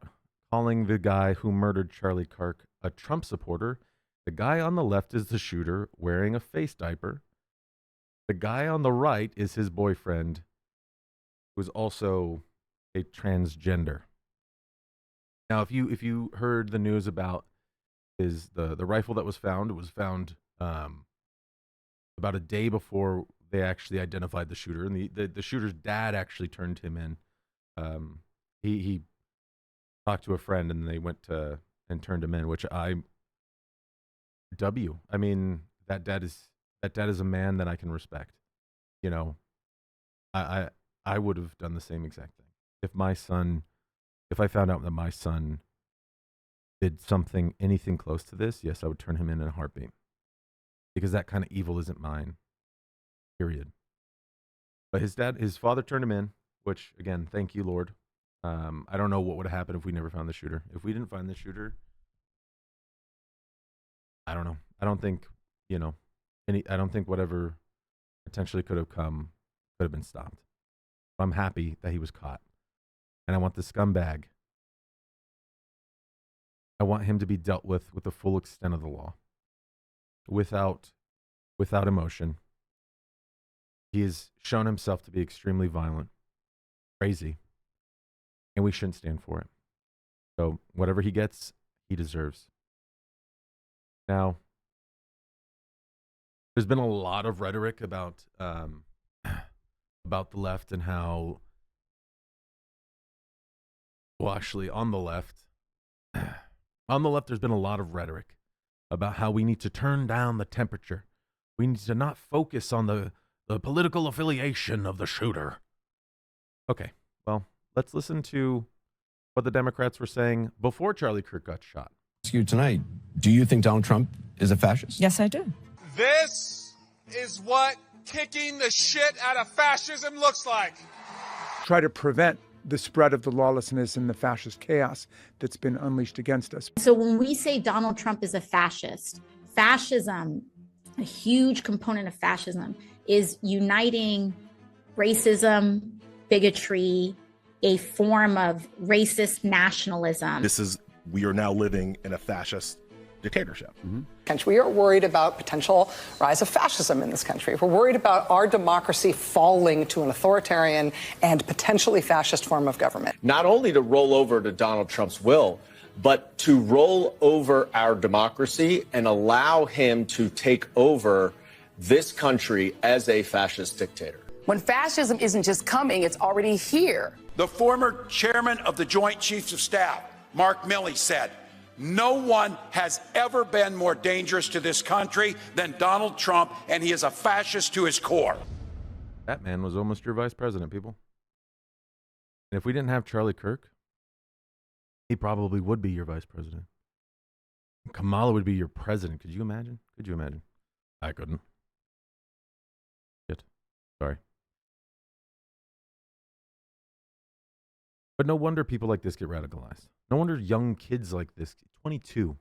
calling the guy who murdered Charlie Kirk a Trump supporter, the guy on the left is the shooter wearing a face diaper. The guy on the right is his boyfriend, who's also a transgender. Now, if you heard the news about the rifle that was found, it was found about a day before they actually identified the shooter, and the shooter's dad actually turned him in. He talked to a friend, and they went and turned him in, which I mean, that dad is a man that I can respect. I would have done the same exact thing if I found out that my son did anything close to this. Yes, I would turn him in a heartbeat, because that kind of evil isn't mine. Period. But his father turned him in, which, again, thank you, Lord. I don't know what would have happened if we never found the shooter. If we didn't find the shooter, I don't know. I don't think, I don't think whatever potentially could have been stopped. I'm happy that he was caught. And I want the scumbag. I want him to be dealt with the full extent of the law. Without emotion. He has shown himself to be extremely violent, crazy, and we shouldn't stand for it. So whatever he gets, he deserves. Now, there's been a lot of rhetoric about the left and how, well, actually, on the left, there's been a lot of rhetoric about how we need to turn down the temperature. We need to not focus on the political affiliation of the shooter. Okay, well, let's listen to what the Democrats were saying before Charlie Kirk got shot. You tonight, do you think Donald Trump is a fascist? Yes, I do. This is what kicking the shit out of fascism looks like. Try to prevent the spread of the lawlessness and the fascist chaos that's been unleashed against us. So when we say Donald Trump is a fascist, fascism, a huge component of fascism is uniting racism, bigotry, a form of racist nationalism. We are now living in a fascist dictatorship. We are worried about potential rise of fascism in this country. We're worried about our democracy falling to an authoritarian and potentially fascist form of government. Not only to roll over to Donald Trump's will, but to roll over our democracy and allow him to take over this country as a fascist dictator. When fascism isn't just coming, it's already here. The former chairman of the Joint Chiefs of Staff, Mark Milley, said, "No one has ever been more dangerous to this country than Donald Trump, and he is a fascist to his core." That man was almost your vice president, people. And if we didn't have Charlie Kirk, he probably would be your vice president. Kamala would be your president. Could you imagine? Could you imagine? I couldn't. Shit. Sorry. But no wonder people like this get radicalized. No wonder young kids like this, 22,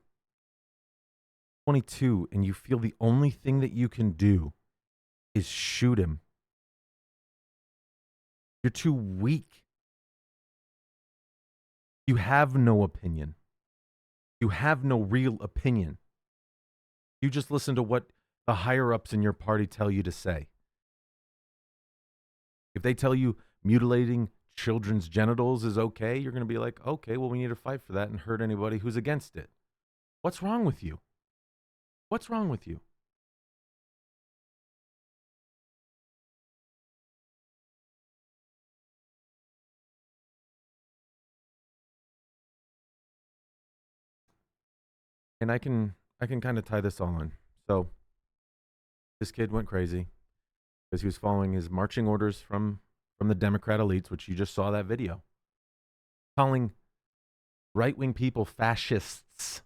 and you feel the only thing that you can do is shoot him. You're too weak. You have no opinion. You have no real opinion. You just listen to what the higher-ups in your party tell you to say. If they tell you mutilating children's genitals is okay, you're going to be like, okay, well, we need to fight for that and hurt anybody who's against it. What's wrong with you? What's wrong with you? And I can kind of tie this all in. So this kid went crazy because he was following his marching orders from the Democrat elites, which you just saw that video, calling right-wing people fascists.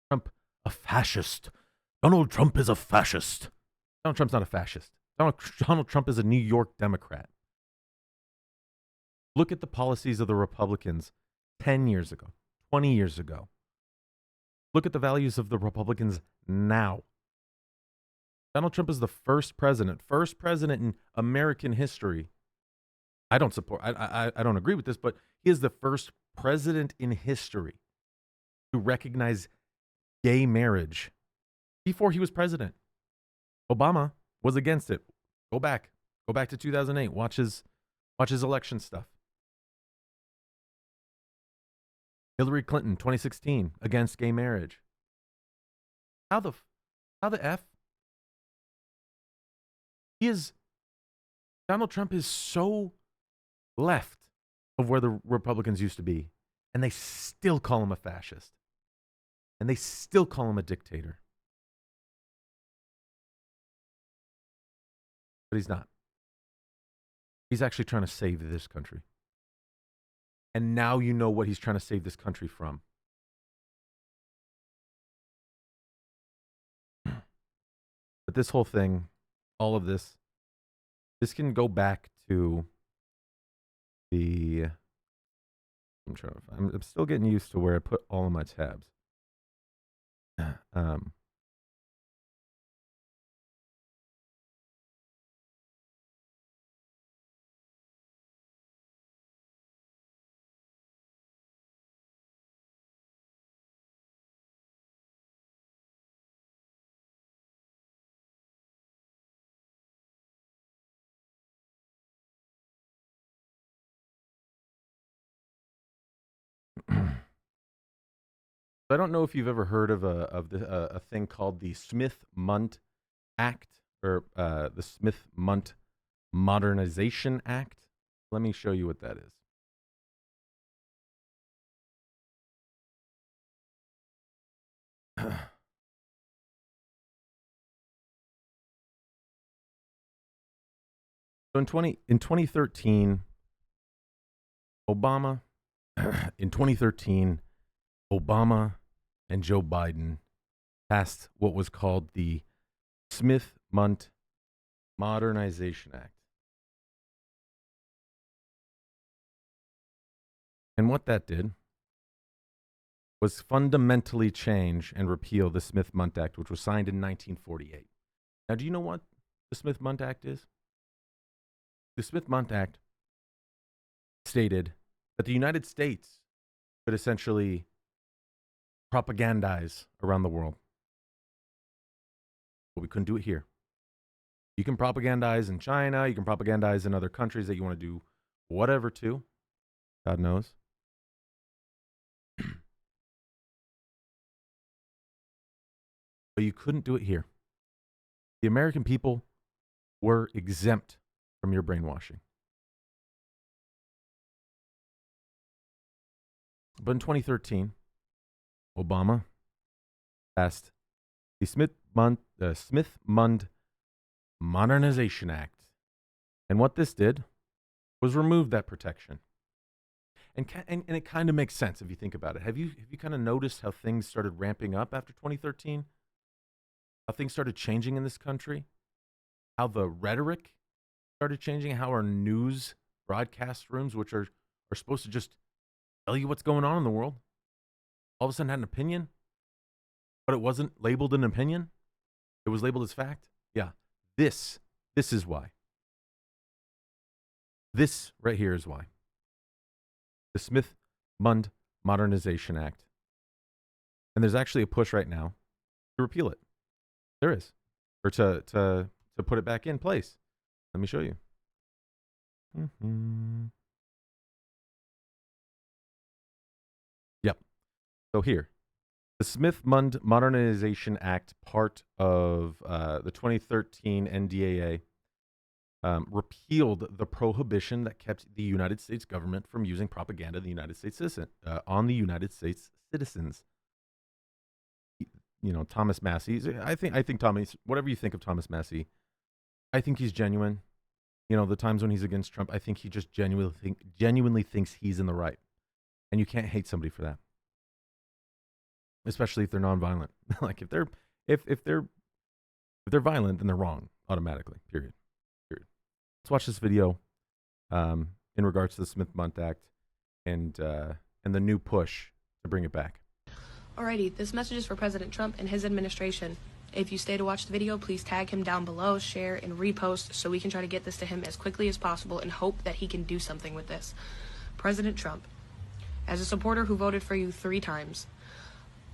Trump, a fascist. Donald Trump is a fascist. Donald Trump's not a fascist. Donald Trump is a New York Democrat. Look at the policies of the Republicans 10 years ago, 20 years ago. Look at the values of the Republicans now. Donald Trump is the first president in American history. I don't agree with this, but he is the first president in history to recognize gay marriage before he was president. Obama was against it. Go back to 2008. Watch his election stuff. Hillary Clinton, 2016, against gay marriage. How the F? Donald Trump is so left of where the Republicans used to be, and they still call him a fascist. And they still call him a dictator. But he's not. He's actually trying to save this country. And now you know what he's trying to save this country from. But this whole thing, all of this can go back to the. I'm still getting used to where I put all of my tabs. I don't know if you've ever heard of a thing called the Smith-Mundt Act, or the Smith-Mundt Modernization Act. Let me show you what that is. So in 2013, Obama and Joe Biden passed what was called the Smith-Mundt Modernization Act. And what that did was fundamentally change and repeal the Smith-Mundt Act, which was signed in 1948. Now, do you know what the Smith-Mundt Act is? The Smith-Mundt Act stated that the United States could essentially propagandize around the world. But we couldn't do it here. You can propagandize in China, you can propagandize in other countries that you want to do whatever to. God knows. But you couldn't do it here. The American people were exempt from your brainwashing. But in 2013, Obama passed the Smith-Mundt Modernization Act. And what this did was remove that protection. And it kind of makes sense if you think about it. Have you kind of noticed how things started ramping up after 2013? How things started changing in this country? How the rhetoric started changing? How our news broadcast rooms, which are supposed to just tell you what's going on in the world, all of a sudden had an opinion, but it wasn't labeled an opinion. It was labeled as fact. Yeah, this is why. This right here is why. The Smith-Mundt Modernization Act. And there's actually a push right now to repeal it. There is. Or to put it back in place. Let me show you. Yep. So here, the Smith-Mundt Modernization Act, part of the 2013 NDAA, repealed the prohibition that kept the United States government from using propaganda on the United States citizens. You know, Thomas Massey. I think Thomas. Whatever you think of Thomas Massey, I think he's genuine. You know, the times when he's against Trump, I think he just genuinely thinks he's in the right, and you can't hate somebody for that, especially if they're nonviolent. Like if they're violent, then they're wrong automatically. Period. Let's watch this video in regards to the Smith-Mundt Act and the new push to bring it back. Alrighty, this message is for President Trump and his administration. If you stay to watch the video, please tag him down below, share, and repost so we can try to get this to him as quickly as possible and hope that he can do something with this. President Trump, as a supporter who voted for you 3 times,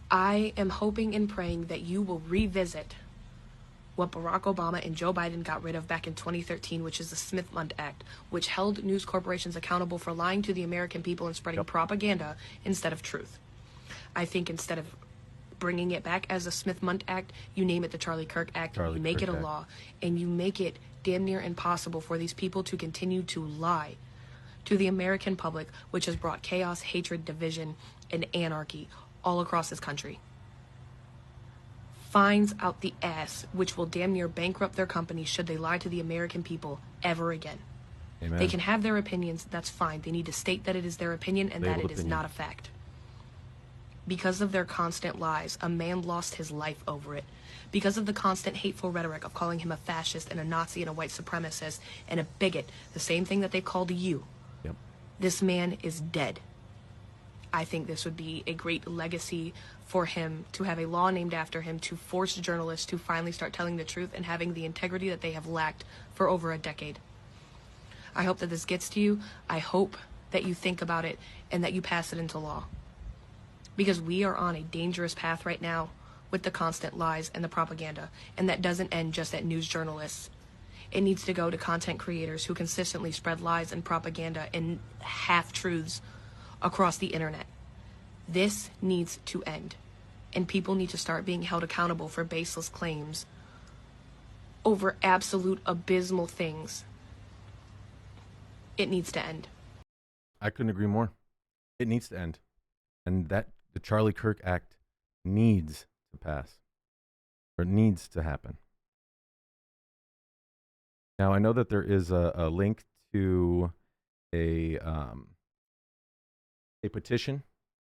I am hoping and praying that you will revisit what Barack Obama and Joe Biden got rid of back in 2013, which is the Smith-Mundt Act, which held news corporations accountable for lying to the American people and spreading propaganda instead of truth. I think instead of bringing it back as a Smith-Mundt Act, you name it the Charlie Kirk Act, and you make it a law, and you make it damn near impossible for these people to continue to lie to the American public, which has brought chaos, hatred, division, and anarchy all across this country. Fines out the ass, which will damn near bankrupt their company should they lie to the American people ever again. Amen. They can have their opinions, that's fine. They need to state that it is their opinion and that it is not a fact. Because of their constant lies, a man lost his life over it. because of the constant hateful rhetoric of calling him a fascist and a Nazi and a white supremacist and a bigot, the same thing that they called you. Yep. This man is dead. I think this would be a great legacy for him to have a law named after him, to force journalists to finally start telling the truth and having the integrity that they have lacked for over a decade. I hope that this gets to you. I hope that you think about it and that you pass it into law. Because we are on a dangerous path right now with the constant lies and the propaganda. And that doesn't end just at news journalists. It needs to go to content creators who consistently spread lies and propaganda and half-truths across the internet. This needs to end. And people need to start being held accountable for baseless claims over absolute abysmal things. It needs to end. I couldn't agree more. It needs to end. And that the Charlie Kirk Act needs to pass, or needs to happen. Now, I know that there is a link to a petition.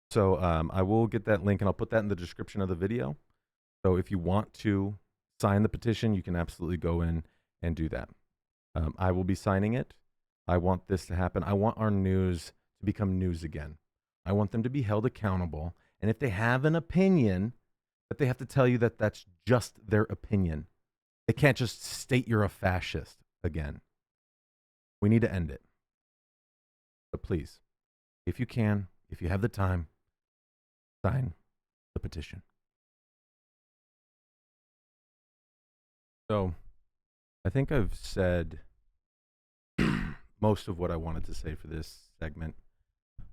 So I will get that link and I'll put that in the description of the video. So if you want to sign the petition, you can absolutely go in and do that. I will be signing it. I want this to happen. I want our news to become news again. I want them to be held accountable. And if they have an opinion, that they have to tell you that that's just their opinion. They can't just state you're a fascist again. We need to end it. But please, if you can, if you have the time, sign the petition. So, I think I've said most of what I wanted to say for this segment.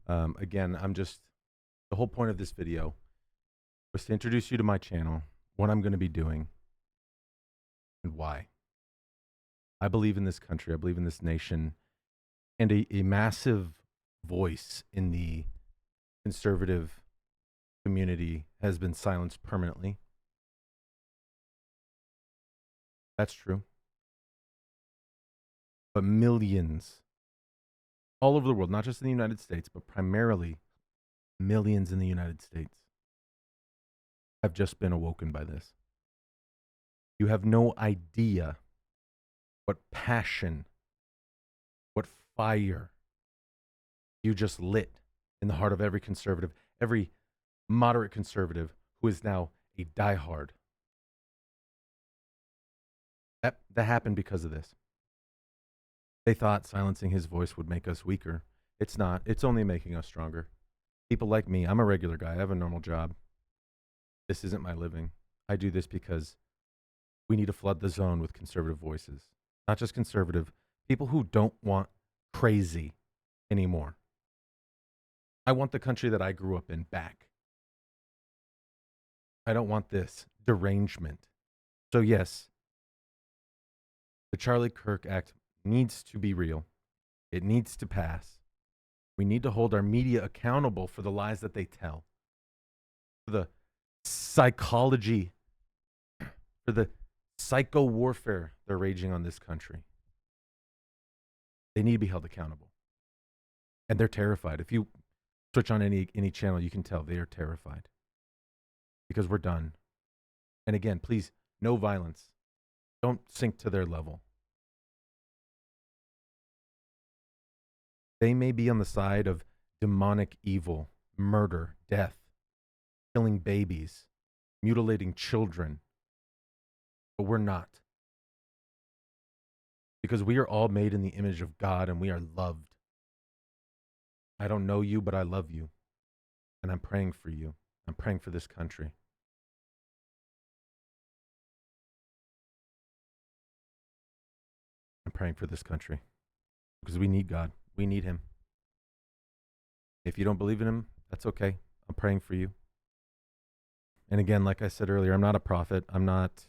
Again, the whole point of this video was to introduce you to my channel, what I'm going to be doing, and why. I believe in this country, I believe in this nation, and a massive voice in the conservative community has been silenced permanently. That's true. But millions all over the world, not just in the United States, but primarily millions in the United States, have just been awoken by this. You have no idea what passion, what fire you just lit in the heart of every conservative, every moderate conservative who is now a diehard. That happened because of this. They thought silencing his voice would make us weaker. It's not. It's only making us stronger. People like me, I'm a regular guy. I have a normal job. This isn't my living. I do this because we need to flood the zone with conservative voices. Not just conservative, people who don't want crazy anymore. I want the country that I grew up in back. I don't want this derangement. So yes, the Charlie Kirk Act needs to be real. It needs to pass. We need to hold our media accountable for the lies that they tell, for the psychology, for the psycho warfare they're raging on this country. They need to be held accountable. And they're terrified. If you switch on any channel, you can tell they are terrified. Because we're done. And again, please, no violence. Don't sink to their level. They may be on the side of demonic evil, murder, death, killing babies, mutilating children, but we're not. Because we are all made in the image of God and we are loved. I don't know you, but I love you. And I'm praying for you. I'm praying for this country. I'm praying for this country. Because we need God. We need him. If you don't believe in him, that's okay. I'm praying for you. And again, like I said earlier, I'm not a prophet. I'm not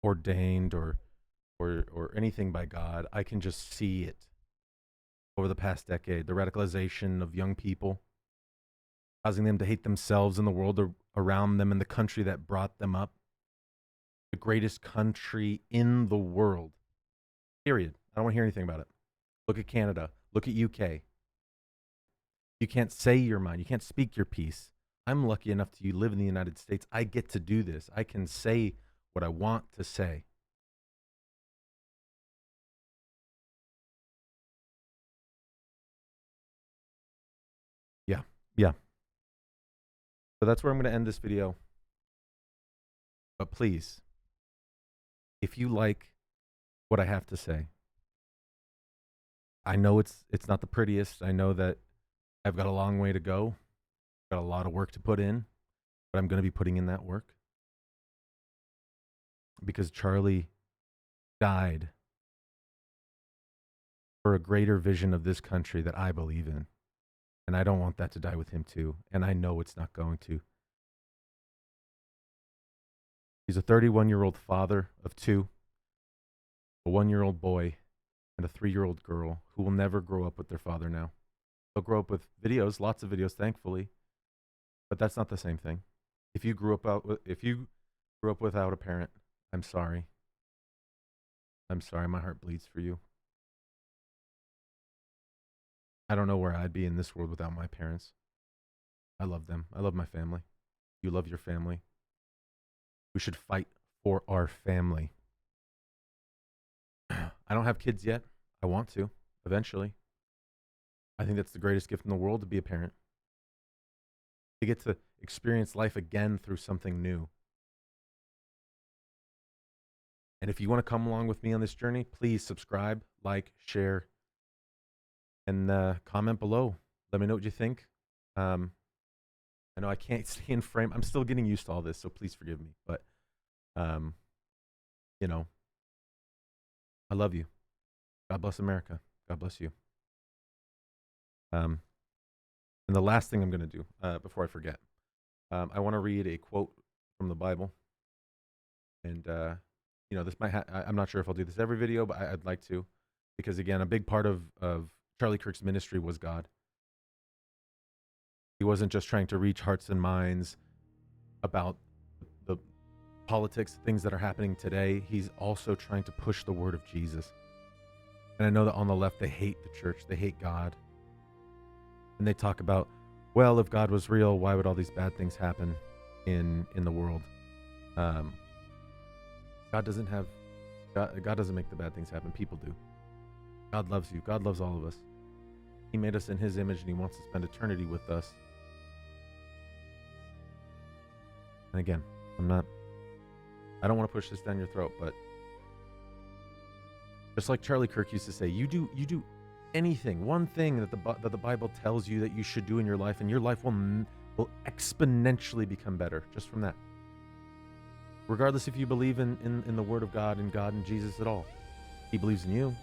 ordained or anything by God. I can just see it over the past decade. The radicalization of young people, causing them to hate themselves and the world around them and the country that brought them up. The greatest country in the world. Period. I don't want to hear anything about it. Look at Canada. Look at UK. You can't say your mind. You can't speak your piece. I'm lucky enough to live in the United States. I get to do this. I can say what I want to say. Yeah. So that's where I'm going to end this video. But please, if you like what I have to say, I know it's not the prettiest. I know that I've got a long way to go. Got a lot of work to put in, but I'm going to be putting in that work. Because Charlie died for a greater vision of this country that I believe in. And I don't want that to die with him too. And I know it's not going to. He's a 31-year-old father of two, a 1-year-old boy, and a 3-year-old girl who will never grow up with their father now. They'll grow up with videos, lots of videos, thankfully. But that's not the same thing. If you grew up without a parent, I'm sorry. I'm sorry, my heart bleeds for you. I don't know where I'd be in this world without my parents. I love them. I love my family. You love your family. We should fight for our family. I don't have kids yet. I want to, eventually. I think that's the greatest gift in the world, to be a parent. To get to experience life again through something new. And if you want to come along with me on this journey, please subscribe, like, share, and comment below. Let me know what you think. I know I can't stay in frame. I'm still getting used to all this, so please forgive me. But, you know, I love you. God bless America. God bless you. And the last thing I'm going to do before I forget, I want to read a quote from the Bible. And, you know, this might I'm not sure if I'll do this every video, but I'd like to. Because, again, a big part of Charlie Kirk's ministry was God. He wasn't just trying to reach hearts and minds about the politics, things that are happening today. He's also trying to push the word of Jesus. And I know that on the left, they hate the church. They hate God. And they talk about, well, if God was real, why would all these bad things happen in the world? God doesn't make the bad things happen. People do. God loves you. God loves all of us. He made us in his image, and he wants to spend eternity with us. And again, I don't want to push this down your throat, but just like Charlie Kirk used to say, you do anything, one thing that the Bible tells you that you should do in your life, and your life will exponentially become better just from that. Regardless if you believe in the word of God and God and Jesus at all. He believes in you.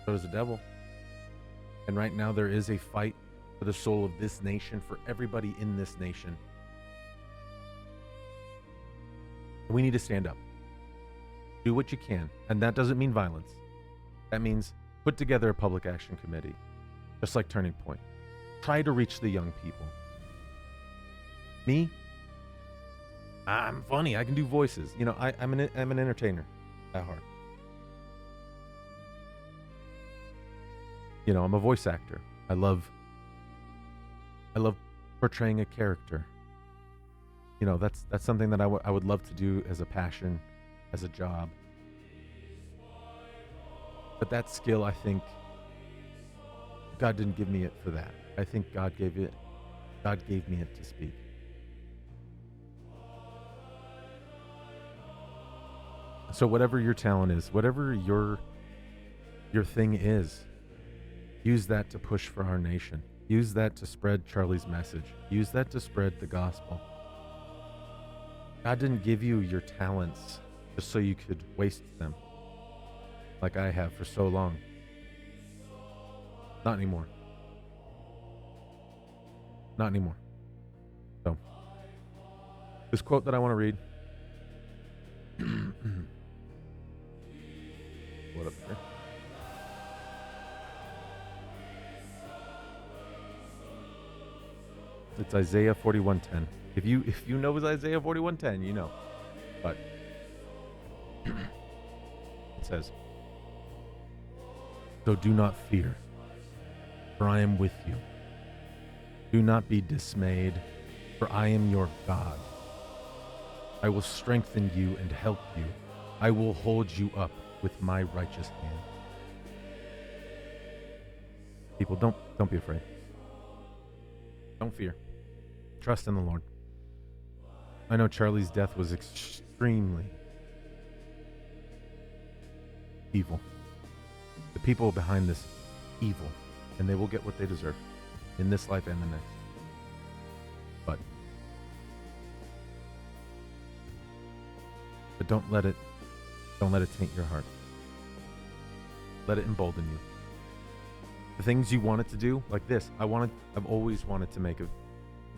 So does the devil. And right now there is a fight for the soul of this nation, for everybody in this nation. And we need to stand up. Do what you can. And that doesn't mean violence. That means put together a public action committee, just like Turning Point. Try to reach the young people. Me? I'm funny. I can do voices. You know, I'm an entertainer at heart. You know, I'm a voice actor. I love portraying a character. You know, that's something that I would love to do as a passion, as a job. But that skill, I think, God didn't give me it for that. I think God gave me it to speak. So whatever your talent is, whatever your thing is, use that to push for our nation. Use that to spread Charlie's message. Use that to spread the gospel. God didn't give you your talents just so you could waste them, like I have for so long. Not anymore. Not anymore. So, this quote that I want to read. What up there? It's Isaiah 41:10. If you know it's Isaiah 41:10, you know. But it says, "So do not fear, for I am with you. Do not be dismayed, for I am your God. I will strengthen you and help you. I will hold you up with my righteous hand. People, don't be afraid. Don't fear. Trust in the Lord. I know Charlie's death was extremely evil. The people behind this evil, and they will get what they deserve in this life and the next. But don't let it taint your heart. Let it embolden you. The things you wanted to do, like this, I've always wanted to make a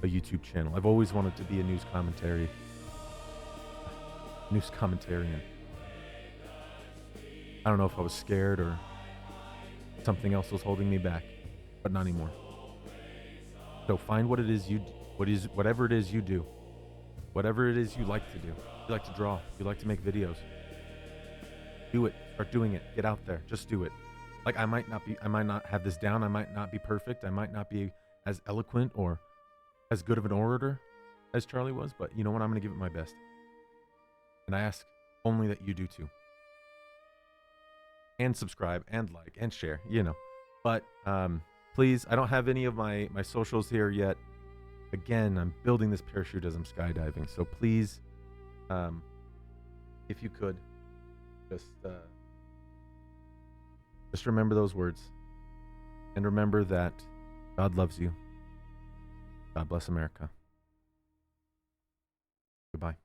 YouTube channel. I've always wanted to be a news commentarian. I don't know if I was scared or something else was holding me back, but not anymore. So find what it is whatever it is you do, whatever it is you like to do. You like to draw. You like to make videos. Do it. Start doing it. Get out there. Just do it. Like I might not have this down. I might not be perfect. I might not be as eloquent or as good of an orator as Charlie was, but you know what? I'm going to give it my best. And I ask only that you do too. And subscribe and like and share, But please, I don't have any of my socials here yet. Again, I'm building this parachute as I'm skydiving. So please, if you could, just remember those words. And remember that God loves you. God bless America. Goodbye.